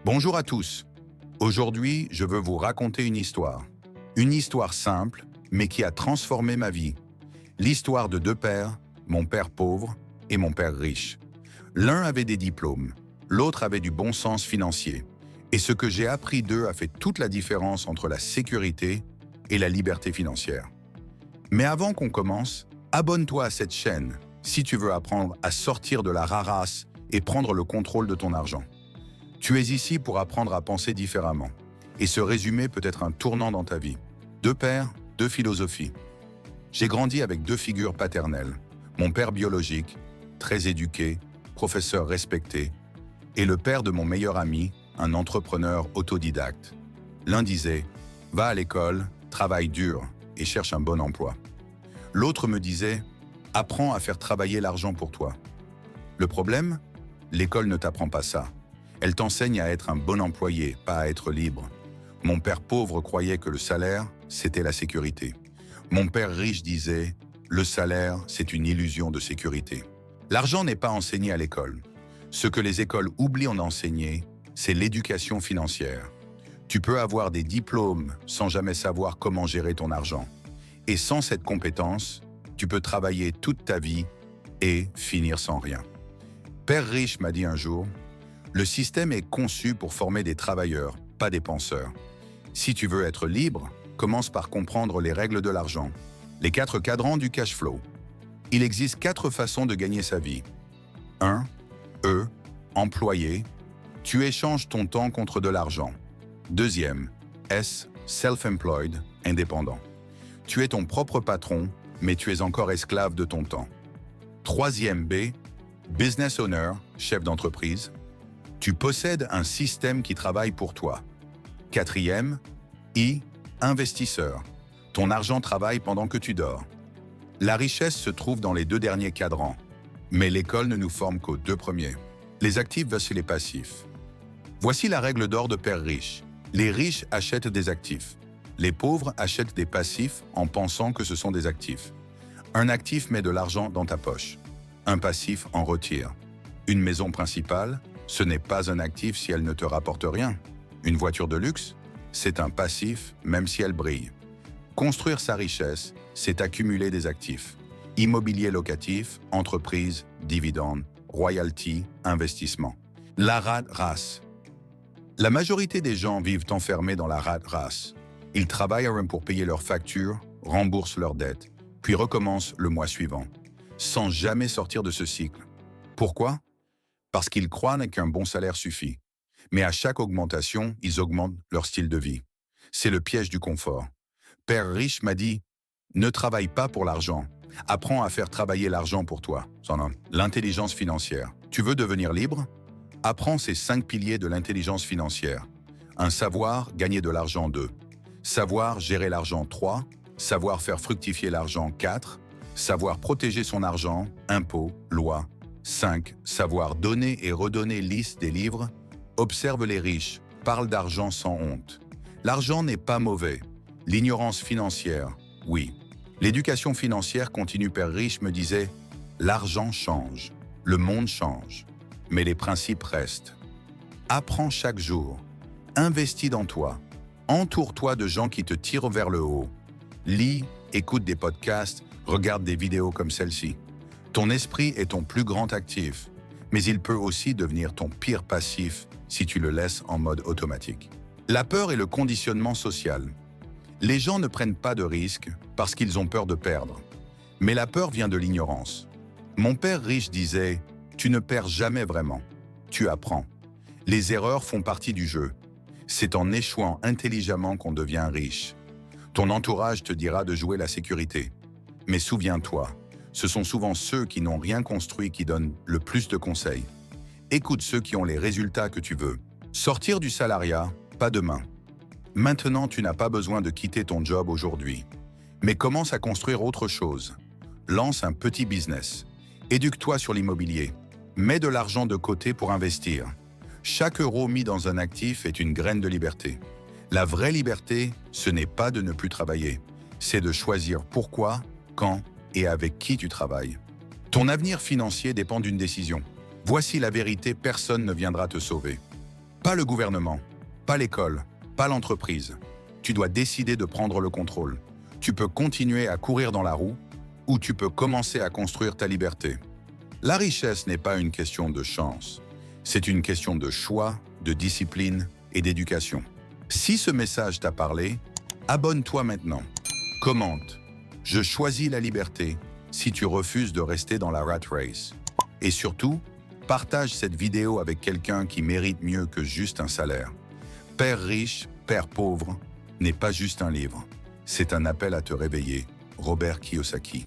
Bonjour à tous. Aujourd'hui, je veux vous raconter une histoire. Une histoire simple, mais qui a transformé ma vie. L'histoire de deux pères, mon père pauvre et mon père riche. L'un avait des diplômes, l'autre avait du bon sens financier. Et ce que j'ai appris d'eux a fait toute la différence entre la sécurité et la liberté financière. Mais avant qu'on commence, abonne-toi à cette chaîne si tu veux apprendre à sortir de la rarasse et prendre le contrôle de ton argent. Tu es ici pour apprendre à penser différemment. Et ce résumé peut être un tournant dans ta vie. Deux pères, deux philosophies. J'ai grandi avec deux figures paternelles. Mon père biologique, très éduqué, professeur respecté, et le père de mon meilleur ami, un entrepreneur autodidacte. L'un disait « Va à l'école, travaille dur et cherche un bon emploi ». L'autre me disait « Apprends à faire travailler l'argent pour toi ». Le problème, l'école ne t'apprend pas ça. Elle t'enseigne à être un bon employé, pas à être libre. Mon père pauvre croyait que le salaire, c'était la sécurité. Mon père riche disait « Le salaire, c'est une illusion de sécurité ». L'argent n'est pas enseigné à l'école. Ce que les écoles oublient d'enseigner, c'est l'éducation financière. Tu peux avoir des diplômes sans jamais savoir comment gérer ton argent. Et sans cette compétence, tu peux travailler toute ta vie et finir sans rien. Père riche m'a dit un jour, le système est conçu pour former des travailleurs, pas des penseurs. Si tu veux être libre, commence par comprendre les règles de l'argent, les 4 cadrans du cash flow. Il existe 4 façons de gagner sa vie. 1. Employé. Tu échanges ton temps contre de l'argent. 2e. S. Self-employed, indépendant. Tu es ton propre patron, mais tu es encore esclave de ton temps. 3e B. Business owner, chef d'entreprise. Tu possèdes un système qui travaille pour toi. 4e, I, investisseur. Ton argent travaille pendant que tu dors. La richesse se trouve dans les 2 derniers cadrans, mais l'école ne nous forme qu'aux 2 premiers. Les actifs versus les passifs. Voici la règle d'or de père riche. Les riches achètent des actifs. Les pauvres achètent des passifs en pensant que ce sont des actifs. Un actif met de l'argent dans ta poche. Un passif en retire. Une maison principale, ce n'est pas un actif si elle ne te rapporte rien. Une voiture de luxe, c'est un passif même si elle brille. Construire sa richesse, c'est accumuler des actifs. Immobilier locatif, entreprise, dividendes, royalty, investissement. La rat race. La majorité des gens vivent enfermés dans la rat race. Ils travaillent pour payer leurs factures, remboursent leurs dettes, puis recommencent le mois suivant, sans jamais sortir de ce cycle. Pourquoi? Parce qu'ils croient qu'un bon salaire suffit. Mais à chaque augmentation, ils augmentent leur style de vie. C'est le piège du confort. Père riche m'a dit « Ne travaille pas pour l'argent. Apprends à faire travailler l'argent pour toi. » L'intelligence financière. Tu veux devenir libre? Apprends ces 5 piliers de l'intelligence financière. Un savoir, gagner de l'argent 2. Savoir, gérer l'argent 3. Savoir faire fructifier l'argent 4. Savoir protéger son argent, impôts, lois. 5. Savoir donner et redonner liste des livres. Observe les riches, parle d'argent sans honte. L'argent n'est pas mauvais. L'ignorance financière, oui. L'éducation financière, continue père riche, me disait « L'argent change, le monde change, mais les principes restent. Apprends chaque jour, investis dans toi, entoure-toi de gens qui te tirent vers le haut. Lis, écoute des podcasts, regarde des vidéos comme celle-ci. Ton esprit est ton plus grand actif, mais il peut aussi devenir ton pire passif si tu le laisses en mode automatique. La peur est le conditionnement social. Les gens ne prennent pas de risques parce qu'ils ont peur de perdre. Mais la peur vient de l'ignorance. Mon père riche disait « Tu ne perds jamais vraiment, tu apprends. Les erreurs font partie du jeu. C'est en échouant intelligemment qu'on devient riche. Ton entourage te dira de jouer la sécurité. Mais souviens-toi, ce sont souvent ceux qui n'ont rien construit qui donnent le plus de conseils. Écoute ceux qui ont les résultats que tu veux. Sortir du salariat, pas demain. Maintenant, tu n'as pas besoin de quitter ton job aujourd'hui. Mais commence à construire autre chose. Lance un petit business. Éduque-toi sur l'immobilier. Mets de l'argent de côté pour investir. Chaque euro mis dans un actif est une graine de liberté. La vraie liberté, ce n'est pas de ne plus travailler. C'est de choisir pourquoi, quand et avec qui tu travailles. Ton avenir financier dépend d'une décision. Voici la vérité, personne ne viendra te sauver. Pas le gouvernement, pas l'école, pas l'entreprise. Tu dois décider de prendre le contrôle. Tu peux continuer à courir dans la roue ou tu peux commencer à construire ta liberté. La richesse n'est pas une question de chance. C'est une question de choix, de discipline et d'éducation. Si ce message t'a parlé, abonne-toi maintenant. Commente. Je choisis la liberté si tu refuses de rester dans la rat race. Et surtout, partage cette vidéo avec quelqu'un qui mérite mieux que juste un salaire. Père riche, Père pauvre n'est pas juste un livre. C'est un appel à te réveiller. Robert Kiyosaki.